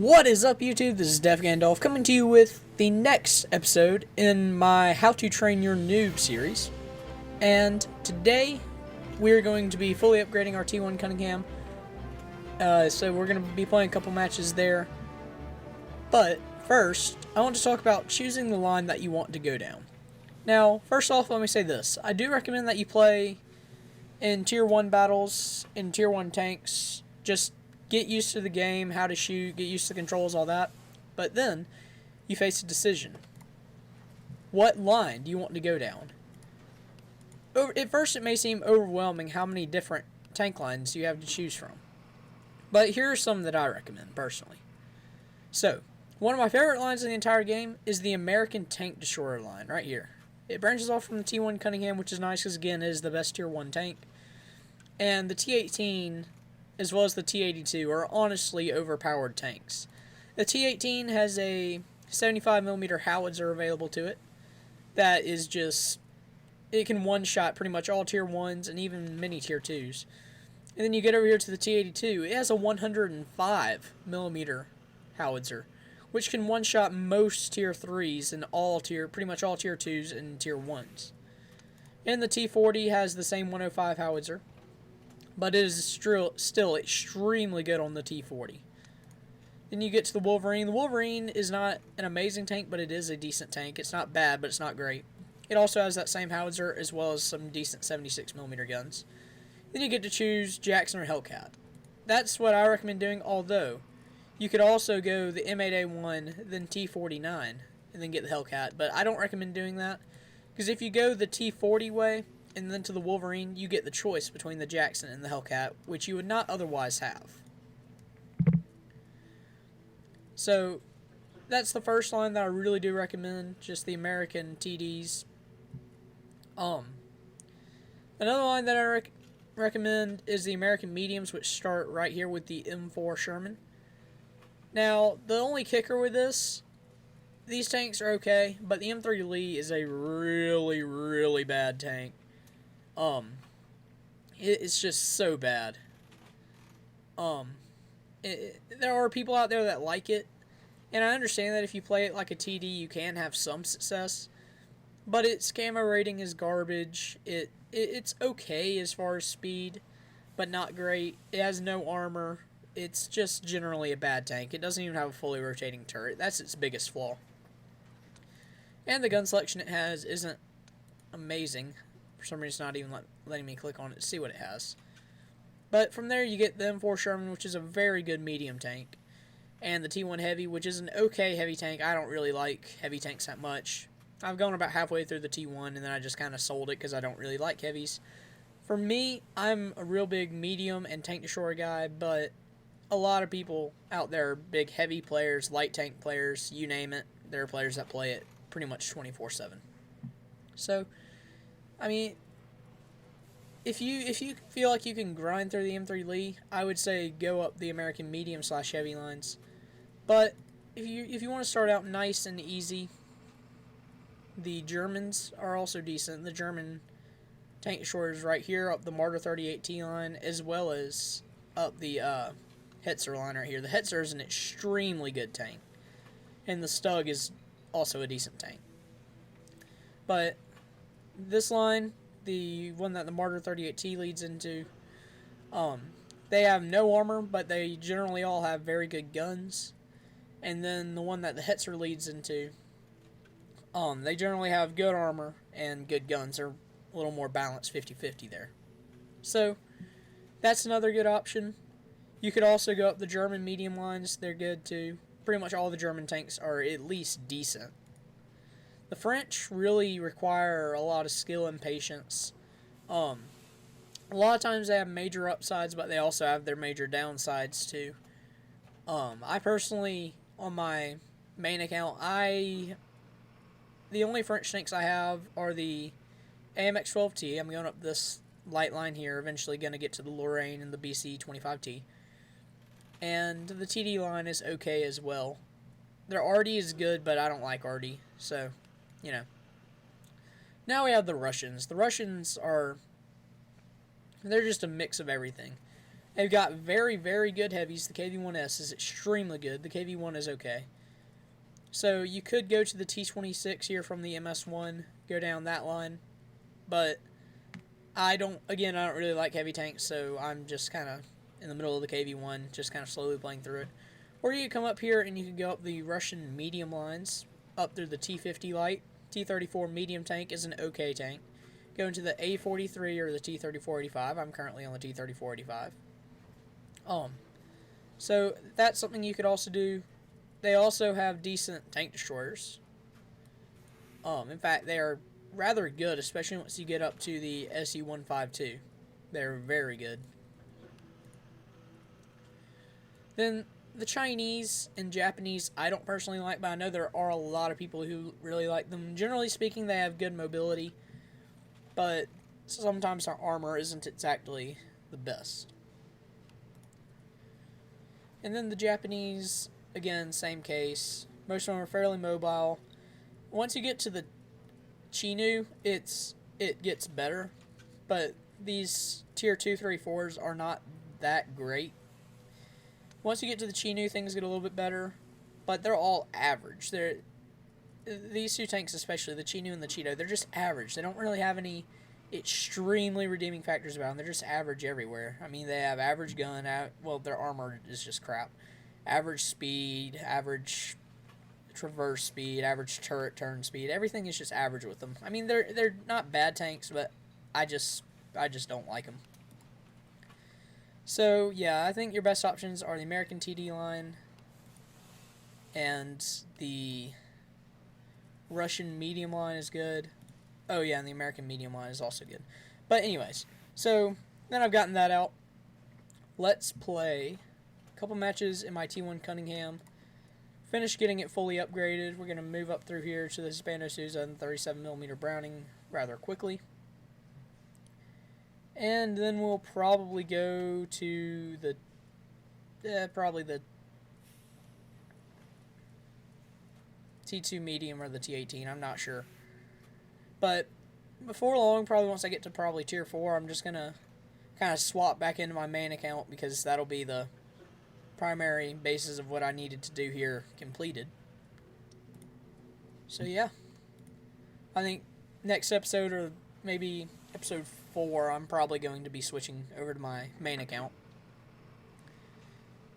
What is up, YouTube? This is DeFGandolf coming to you with the next episode in my How to Train Your Noob series. And today, we're going to be fully upgrading our T1 Cunningham. So we're going to be playing a couple matches there. But first, I want to talk about choosing the line that you want to go down. Now, first off, let me say this. I do recommend that you play in Tier 1 battles, in Tier 1 tanks. Just get used to the game, how to shoot, get used to the controls, all that. But then, you face a decision. What line do you want to go down? At first, it may seem overwhelming how many different tank lines you have to choose from. But here are some that I recommend, personally. So, one of my favorite lines in the entire game is the American Tank Destroyer line, right here. It branches off from the T1 Cunningham, which is nice because, again, it is the best Tier 1 tank. And the T18, as well as the T82, are honestly overpowered tanks. The T18 has a 75mm howitzer available to it. That is just, it can one-shot pretty much all Tier 1s and even many Tier 2s. And then you get over here to the T82, it has a 105mm howitzer, which can one-shot most Tier 3s and pretty much all Tier 2s and Tier 1s. And the T40 has the same 105 howitzer, but it is still extremely good on the T40. Then you get to the Wolverine. The Wolverine is not an amazing tank, but it is a decent tank. It's not bad, but it's not great. It also has that same howitzer, as well as some decent 76mm guns. Then you get to choose Jackson or Hellcat. That's what I recommend doing, although you could also go the M8A1, then T49, and then get the Hellcat, but I don't recommend doing that, because if you go the T40 way, and then to the Wolverine, you get the choice between the Jackson and the Hellcat, which you would not otherwise have. So, that's the first line that I really do recommend, just the American TDs. Another line that I recommend is the American mediums, which start right here with the M4 Sherman. Now, the only kicker with this, these tanks are okay, but the M3 Lee is a really, really bad tank. It's just so bad. There are people out there that like it, and I understand that if you play it like a TD, you can have some success, but its camo rating is garbage. It's okay as far as speed, but not great. It has no armor. It's just generally a bad tank. It doesn't even have a fully rotating turret. That's its biggest flaw. And the gun selection it has isn't amazing. For some reason, it's not even letting me click on it to see what it has. But from there, you get the M4 Sherman, which is a very good medium tank. And the T1 Heavy, which is an okay heavy tank. I don't really like heavy tanks that much. I've gone about halfway through the T1, and then I just kind of sold it because I don't really like heavies. For me, I'm a real big medium and tank destroyer guy, but a lot of people out there are big heavy players, light tank players, you name it. There are players that play it pretty much 24/7. So, I mean, if you feel like you can grind through the M3 Lee, I would say go up the American medium/heavy lines. But if you want to start out nice and easy, the Germans are also decent. The German tank destroyers right here up the Marder 38T line, as well as up the Hetzer line right here. The Hetzer is an extremely good tank, and the Stug is also a decent tank. But this line, the one that the Marder 38T leads into, they have no armor, but they generally all have very good guns. And then the one that the Hetzer leads into, they generally have good armor and good guns. They're a little more balanced, 50-50 there. So, that's another good option. You could also go up the German medium lines. They're good too. Pretty much all the German tanks are at least decent. The French really require a lot of skill and patience. A lot of times they have major upsides, but they also have their major downsides too. I personally, on my main account, the only French tanks I have are the AMX-12T. I'm going up this light line here, eventually going to get to the Lorraine and the BC-25T. And the TD line is okay as well. Their RD is good, but I don't like RD, so, you know. Now we have the Russians. The Russians they're just a mix of everything. They've got very, very good heavies. The KV-1S is extremely good. The KV-1 is okay. So you could go to the T-26 here from the MS-1, go down that line. But I don't really like heavy tanks, so I'm just kind of in the middle of the KV-1, just kind of slowly playing through it. Or you can come up here and you can go up the Russian medium lines, up through the T-50 light. T-34 medium tank is an okay tank. Go into the A-43 or the T-34-85. I'm currently on the T-34-85. So that's something you could also do. They also have decent tank destroyers. In fact, they are rather good, especially once you get up to the SU-152. They're very good. Then the Chinese and Japanese, I don't personally like, but I know there are a lot of people who really like them. Generally speaking, they have good mobility, but sometimes their armor isn't exactly the best. And then the Japanese, again, same case. Most of them are fairly mobile. Once you get to the Chinu, it gets better, but these tier 2, 3, 4s are not that great. Once you get to the Chinu, things get a little bit better, but they're all average. These two tanks, especially the Chinu and the Cheeto, they're just average. They don't really have any extremely redeeming factors about them. They're just average everywhere. I mean, they have average gun, well, their armor is just crap. Average speed, average traverse speed, average turret turn speed. Everything is just average with them. I mean, they're not bad tanks, but I just don't like them. So, yeah, I think your best options are the American TD line and the Russian medium line is good. Oh, yeah, and the American medium line is also good. But anyways, so then I've gotten that out. Let's play a couple matches in my T1 Cunningham. Finish getting it fully upgraded. We're going to move up through here to the Hispano Suiza and 37mm Browning rather quickly. And then we'll probably go to the probably the T2 medium or the T18. I'm not sure. But before long, probably once I get to probably tier 4, I'm just going to kind of swap back into my main account because that'll be the primary basis of what I needed to do here completed. So yeah, I think next episode or maybe episode 4, I'm probably going to be switching over to my main account.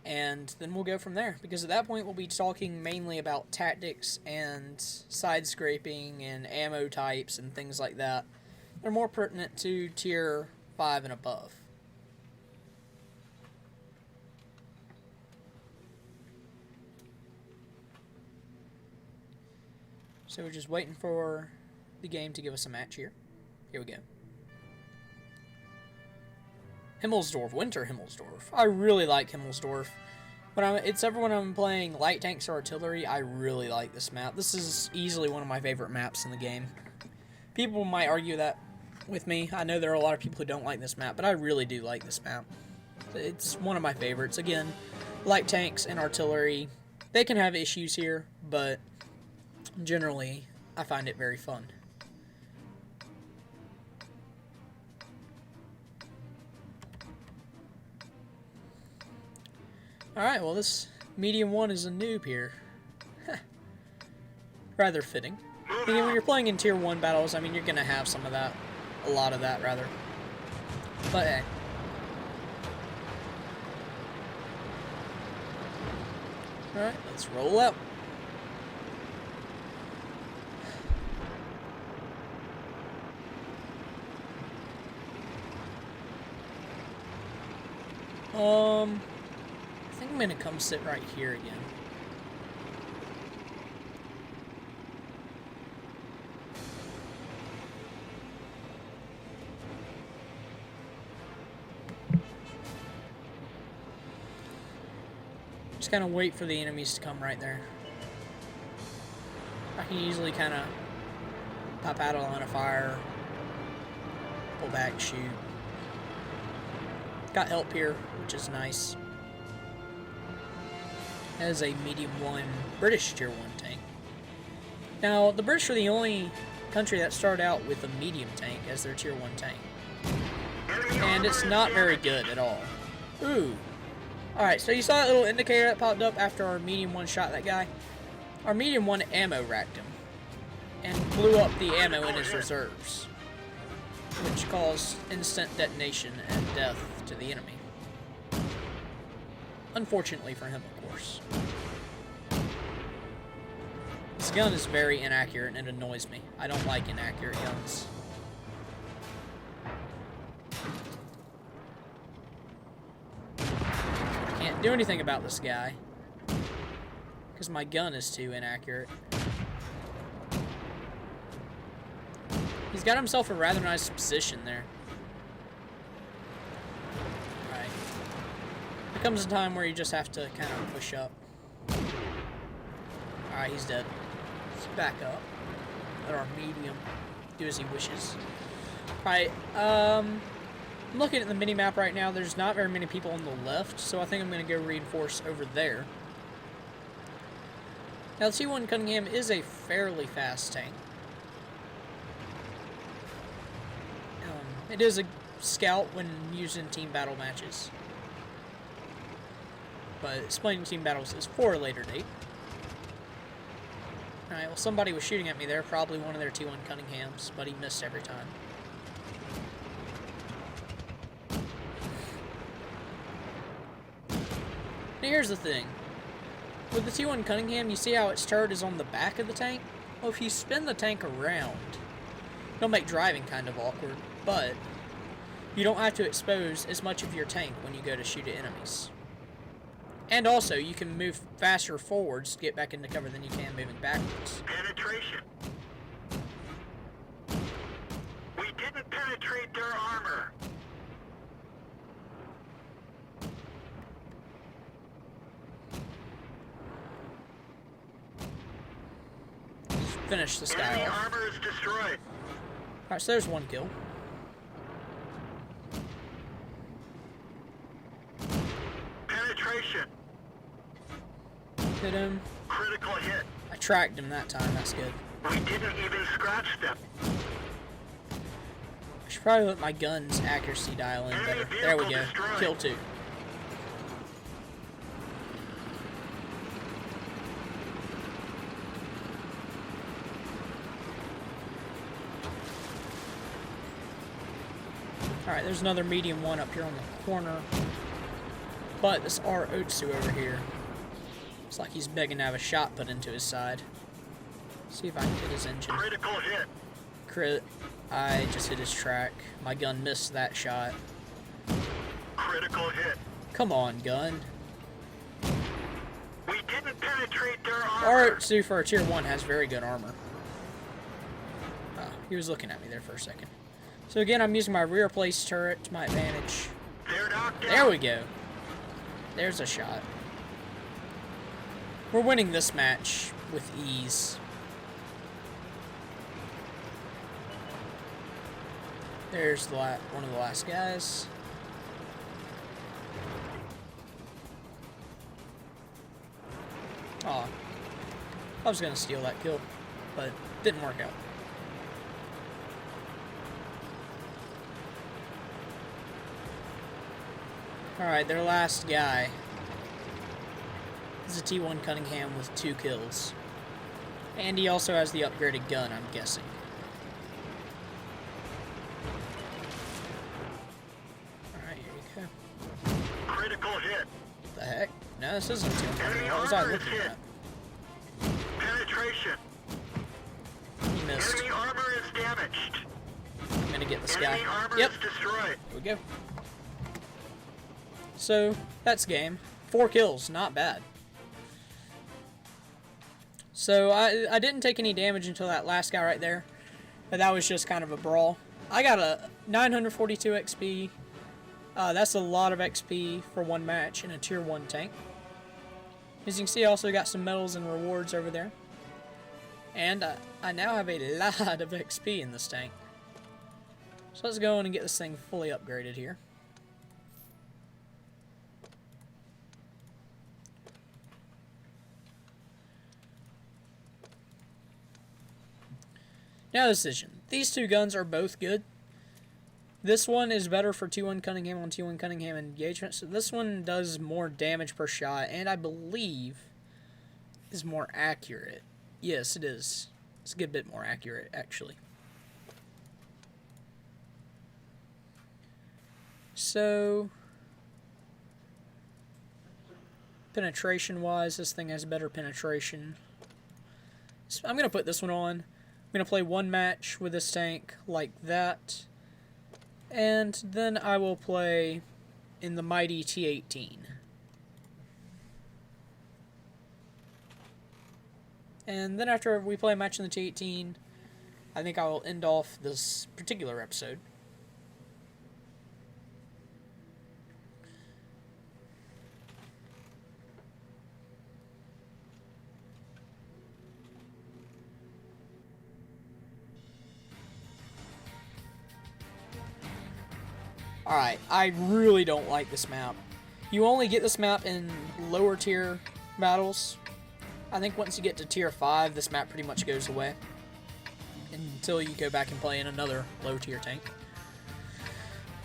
And then we'll go from there, because at that point we'll be talking mainly about tactics and side scraping and ammo types and things like that. They're more pertinent to tier 5 and above. So we're just waiting for the game to give us a match here. Here we go. Himmelsdorf, Winter Himmelsdorf. I really like Himmelsdorf. When I'm playing light tanks or artillery, I really like this map. This is easily one of my favorite maps in the game. People might argue that with me. I know there are a lot of people who don't like this map, but I really do like this map. It's one of my favorites. Again, light tanks and artillery, they can have issues here, but generally, I find it very fun. Alright, well this medium 1 is a noob here. Rather fitting. Again, when you're playing in tier 1 battles, I mean, you're gonna have some of that. A lot of that, rather. But hey. Alright, let's roll out. I think I'm gonna come sit right here again. Just kind of wait for the enemies to come right there. I can easily kind of pop out a line of fire, pull back, shoot. Got help here, which is nice. As a medium 1 British tier 1 tank. Now, the British are the only country that started out with a medium tank as their tier 1 tank. And it's not very good at all. Ooh. Alright, so you saw that little indicator that popped up after our medium 1 shot that guy? Our medium 1 ammo racked him. And blew up the ammo in his reserves. Which caused instant detonation and death to the enemy. Unfortunately for him, of course. This gun is very inaccurate and it annoys me. I don't like inaccurate guns. Can't do anything about this guy. Because my gun is too inaccurate. He's got himself a rather nice position there. Alright. There comes a time where you just have to kind of push up. Alright, he's dead. Let's back up. Let our medium do as he wishes. Alright, I'm looking at the mini-map right now. There's not very many people on the left, so I think I'm going to go reinforce over there. Now, the T1 Cunningham is a fairly fast tank. It is a scout when used in team battle matches. But explaining team battles is for a later date. Alright, well somebody was shooting at me there, probably one of their T1 Cunninghams, but he missed every time. Now here's the thing. With the T1 Cunningham, you see how its turret is on the back of the tank? Well, if you spin the tank around, it'll make driving kind of awkward. But you don't have to expose as much of your tank when you go to shoot at enemies. And also, you can move faster forwards to get back into cover than you can moving backwards. Penetration. We didn't penetrate their armor. Let's finish this guy Enemy off. armor is destroyed. Alright, so there's one kill. Penetration. Hit him. Critical hit. I tracked him that time, that's good. We didn't even scratch them. I should probably let my gun's accuracy dial in better. There we go. Kill 2. Alright, there's another medium 1 up here on the corner. But this R Otsu over here, it's like he's begging to have a shot put into his side. See if I can hit his engine. Critical hit. Crit. I just hit his track. My gun missed that shot. Critical hit. Come on, gun. We didn't penetrate their armor. R Otsu for a tier 1 has very good armor. Oh, he was looking at me there for a second. So again, I'm using my rear place turret to my advantage. They're knocked down. There we go. There's a shot. We're winning this match with ease. There's the one of the last guys. Aw. I was gonna steal that kill, but didn't work out. Alright, their last guy is a T1 Cunningham with 2 kills. And he also has the upgraded gun, I'm guessing. Alright, here you go. Critical hit. What the heck? No, this isn't a T1 Cunningham. What was I looking at? Penetration. He missed. Enemy armor is damaged. I'm gonna get this guy. Enemy armor Yep. is destroyed. Here we go. So, that's game. 4 kills, not bad. So, I didn't take any damage until that last guy right there. But that was just kind of a brawl. I got a 942 XP. That's a lot of XP for one match in a tier 1 tank. As you can see, I also got some medals and rewards over there. And I now have a lot of XP in this tank. So let's go in and get this thing fully upgraded here. Now the decision. These two guns are both good. This one is better for T1 Cunningham on T1 Cunningham engagement. So this one does more damage per shot, and I believe is more accurate. Yes, it is. It's a good bit more accurate, actually. So, penetration-wise, this thing has better penetration. So I'm going to put this one on. I'm going to play one match with this tank like that. And then I will play in the mighty T18. And then after we play a match in the T18, I think I will end off this particular episode. Alright, I really don't like this map. You only get this map in lower tier battles. I think once you get to tier 5, this map pretty much goes away. Until you go back and play in another low tier tank.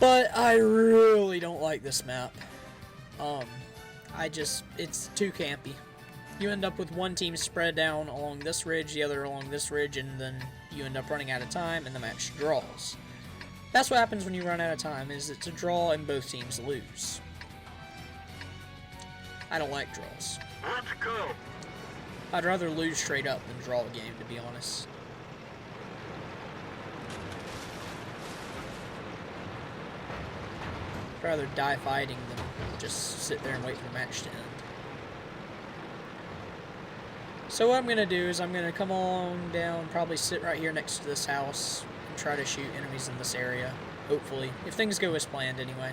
But I really don't like this map. It's too campy. You end up with one team spread down along this ridge, the other along this ridge, and then you end up running out of time and the match draws. That's what happens when you run out of time, is it's a draw and both teams lose. I don't like draws. Let's go. I'd rather lose straight up than draw a game, to be honest. I'd rather die fighting than just sit there and wait for the match to end. So what I'm going to do is I'm going to come on down, probably sit right here next to this house, try to shoot enemies in this area, hopefully, if things go as planned anyway.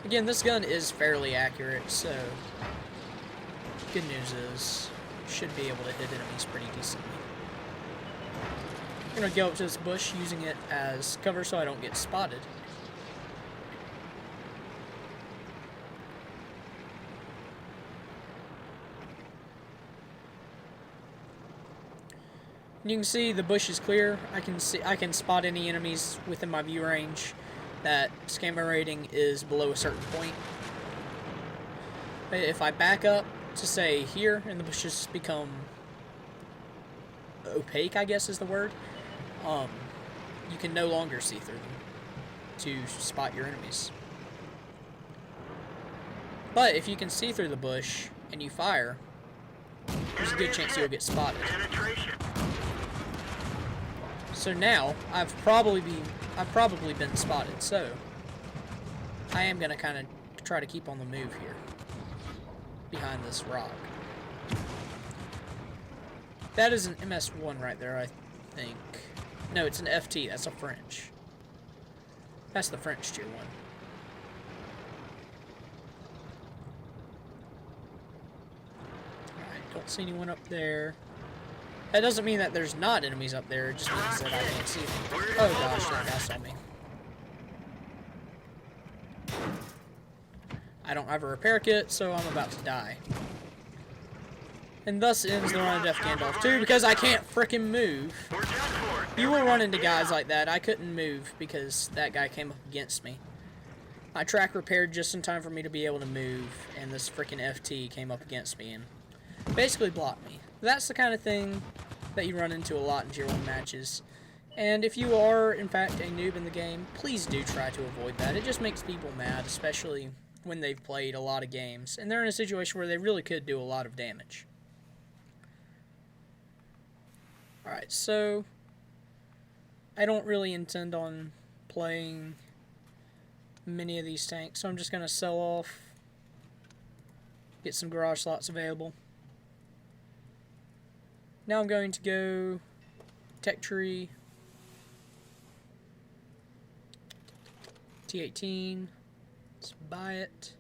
Again, this gun is fairly accurate, so good news is you should be able to hit enemies pretty decently. I'm going to go up to this bush using it as cover so I don't get spotted. You can see the bush is clear. I can spot any enemies within my view range. That scammer rating is below a certain point. If I back up to say here and the bushes become opaque, I guess is the word, you can no longer see through them to spot your enemies. But if you can see through the bush and you fire, there's a good chance you'll get spotted. So now, I've probably been spotted, so I am going to kind of try to keep on the move here, behind this rock. That is an MS-1 right there, I think. No, it's an FT, that's a French. That's the French tier 1. Alright, don't see anyone up there. That doesn't mean that there's not enemies up there, it just means that I can't see them. Oh gosh, that guy saw me. I don't have a repair kit, so I'm about to die. And thus ends the run of DeFGandolf 2, because I can't frickin' move. You will run into guys like that. I couldn't move because that guy came up against me. My track repaired just in time for me to be able to move, and this frickin' FT came up against me and basically blocked me. That's the kind of thing that you run into a lot in Tier 1 matches. And if you are, in fact, a noob in the game, please do try to avoid that. It just makes people mad, especially when they've played a lot of games, and they're in a situation where they really could do a lot of damage. Alright, so I don't really intend on playing many of these tanks, so I'm just going to sell off, get some garage slots available. Now I'm going to go Tech Tree, T18, let's buy it.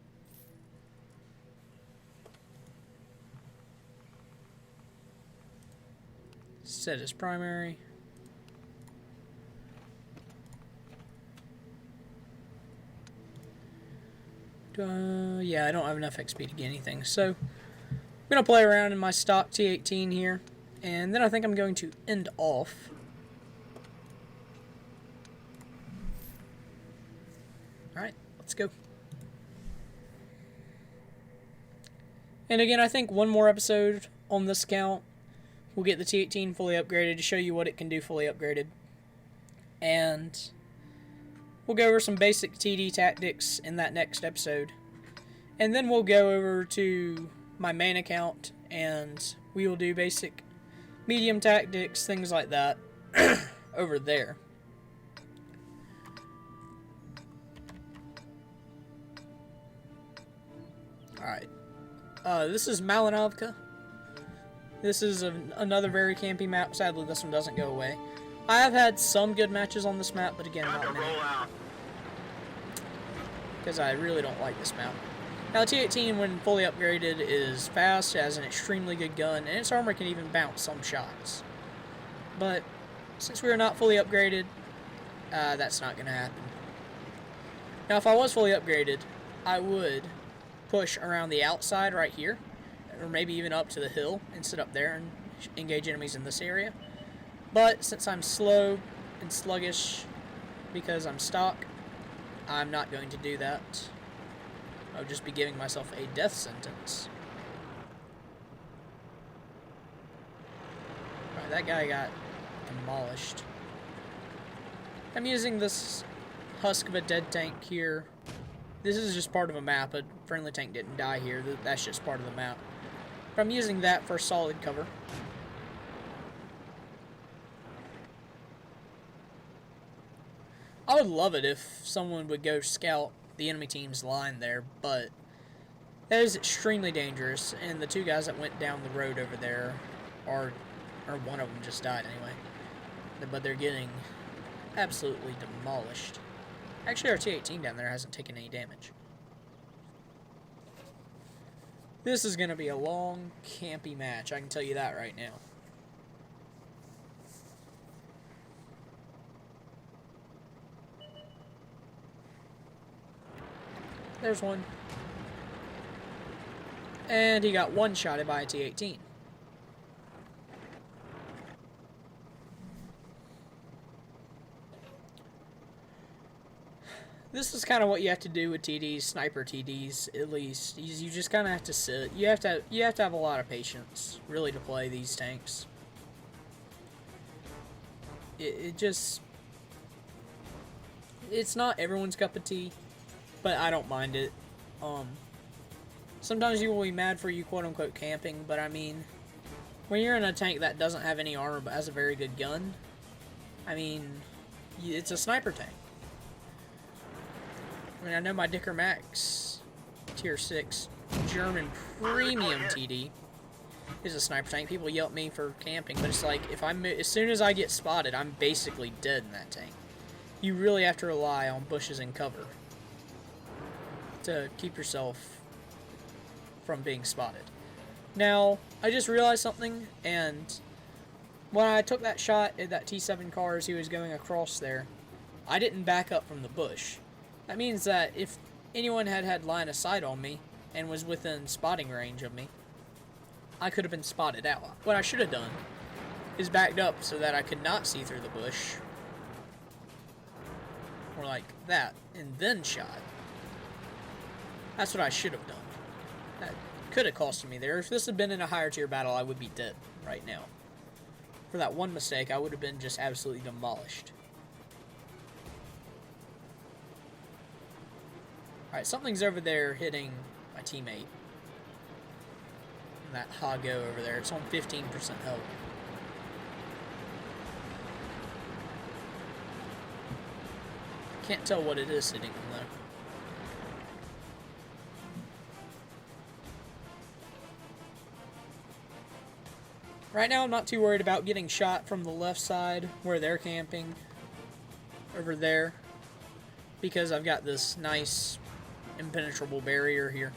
Set as primary. Yeah, I don't have enough XP to get anything, so I'm going to play around in my stock T18 here. And then I think I'm going to end off Let's go. And again, I think one more episode on this account, we'll get the T-18 fully upgraded to show you what it can do fully upgraded. And we'll go over some basic TD tactics in that next episode. And then we'll go over to my main account and we will do basic medium tactics, things like that, over there. Alright. This is Malinovka. This is another very campy map. Sadly, this one doesn't go away. I have had some good matches on this map, but again, not many. Because I really don't like this map. Now, T-18, when fully upgraded, is fast, has an extremely good gun, and its armor can even bounce some shots. But since we are not fully upgraded, that's not going to happen. Now, if I was fully upgraded, I would push around the outside right here, or maybe even up to the hill and sit up there and engage enemies in this area. But since I'm slow and sluggish because I'm stock, I'm not going to do that. I would just be giving myself a death sentence. Alright, that guy got demolished. I'm using this husk of a dead tank here. This is just part of a map. A friendly tank didn't die here. That's just part of the map. But I'm using that for solid cover. I would love it if someone would go scout the enemy team's line there, but that is extremely dangerous, and the two guys that went down the road over there or one of them just died anyway, but they're getting absolutely demolished. Actually, our T-18 down there hasn't taken any damage. This is going to be a long, campy match, I can tell you that right now. There's one. And he got one-shotted by a T-18. This is kind of what you have to do with TDs, sniper TDs, at least. You just kind of have to sit. You have to have a lot of patience, really, to play these tanks. It's not everyone's cup of tea, but I don't mind it. Sometimes you will be mad for you quote-unquote camping, but I mean, when you're in a tank that doesn't have any armor but has a very good gun, I mean, it's a sniper tank. I mean, I know my Dicker Max Tier 6 German Premium TD is a sniper tank. People yell at me for camping, but it's like, as soon as I get spotted, I'm basically dead in that tank. You really have to rely on bushes and cover to keep yourself from being spotted. Now, I just realized something, and when I took that shot at that T7 car as he was going across there, I didn't back up from the bush. That means that if anyone had line of sight on me and was within spotting range of me, I could have been spotted out. What I should have done is backed up so that I could not see through the bush, or like that, and then shot. That's what I should have done. That could have costed me there. If this had been in a higher tier battle, I would be dead right now. For that one mistake, I would have been just absolutely demolished. Alright, something's over there hitting my teammate. And that Hago over there. It's on 15% health. Can't tell what it is hitting him though. Right now, I'm not too worried about getting shot from the left side where they're camping over there, because I've got this nice impenetrable barrier here.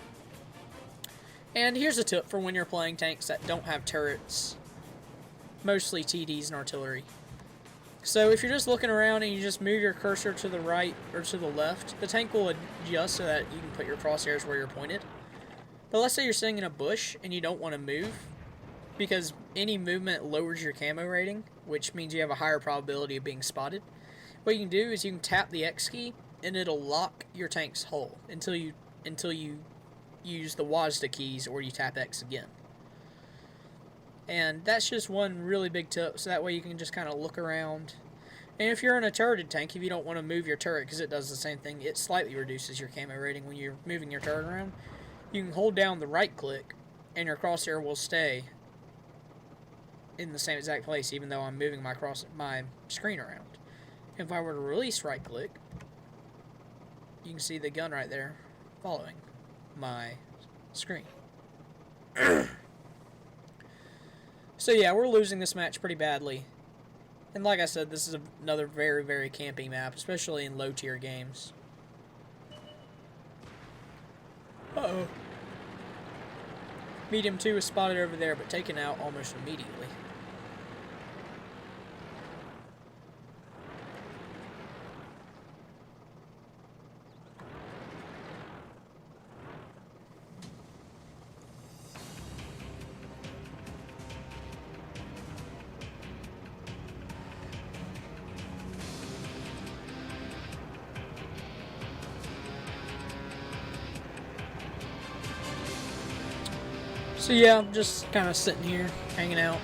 And here's a tip for when you're playing tanks that don't have turrets, mostly TDs and artillery. So if you're just looking around and you just move your cursor to the right or to the left, the tank will adjust so that you can put your crosshairs where you're pointed. But let's say you're sitting in a bush and you don't want to move, because any movement lowers your camo rating, which means you have a higher probability of being spotted. What you can do is you can tap the X key and it'll lock your tank's hull until you use the WASD keys or you tap X again. And that's just one really big tip, so that way you can just kind of look around. And if you're in a turreted tank, if you don't want to move your turret, because it does the same thing, it slightly reduces your camo rating when you're moving your turret around. You can hold down the right click, and your crosshair will stay in the same exact place, even though I'm moving my screen around. If I were to release right click, you can see the gun right there following my screen. So yeah, we're losing this match pretty badly. And like I said, this is another very, very campy map, especially in low tier games. Uh-oh. Medium 2 is spotted over there, but taken out almost immediately. So yeah, I'm just kind of sitting here, hanging out.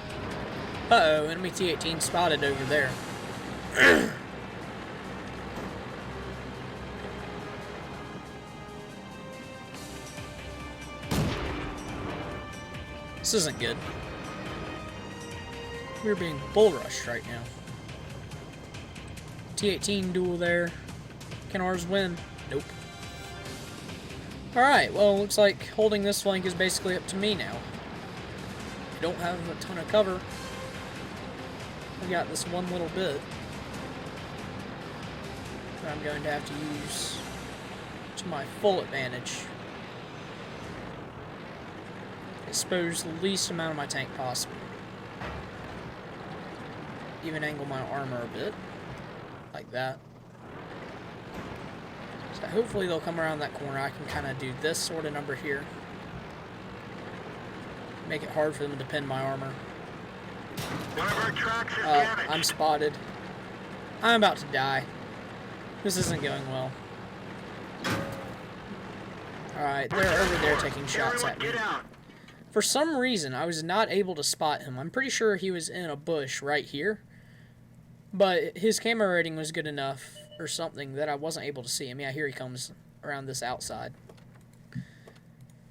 Uh-oh, enemy T-18 spotted over there. This isn't good. We're being bull rushed right now. T-18 duel there. Can ours win? Nope. Alright, well, looks like holding this flank is basically up to me now. I don't have a ton of cover. I got this one little bit that I'm going to have to use to my full advantage. Expose the least amount of my tank possible. Even angle my armor a bit, like that. So hopefully they'll come around that corner. I can kind of do this sort of number here. Make it hard for them to pin my armor. One of our tracks is damaged. I'm spotted. I'm about to die. This isn't going well. Alright, they're over there taking shots at me. Get out. For some reason, I was not able to spot him. I'm pretty sure he was in a bush right here. But his camera rating was good enough or something that I wasn't able to see him. Yeah, here he comes around this outside.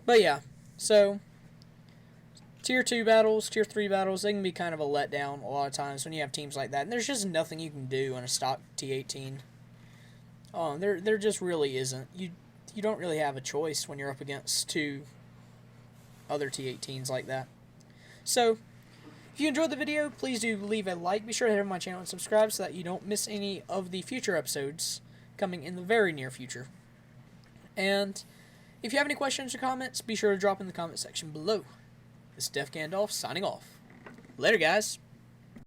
But yeah, so Tier 2 battles, Tier 3 battles, they can be kind of a letdown a lot of times when you have teams like that. And there's just nothing you can do on a stock T-18. There just really isn't. You don't really have a choice when you're up against two other T-18s like that. So, if you enjoyed the video, please do leave a like. Be sure to head over to my channel and subscribe so that you don't miss any of the future episodes coming in the very near future. And if you have any questions or comments, be sure to drop in the comment section below. This is DeFGandolf signing off. Later, guys.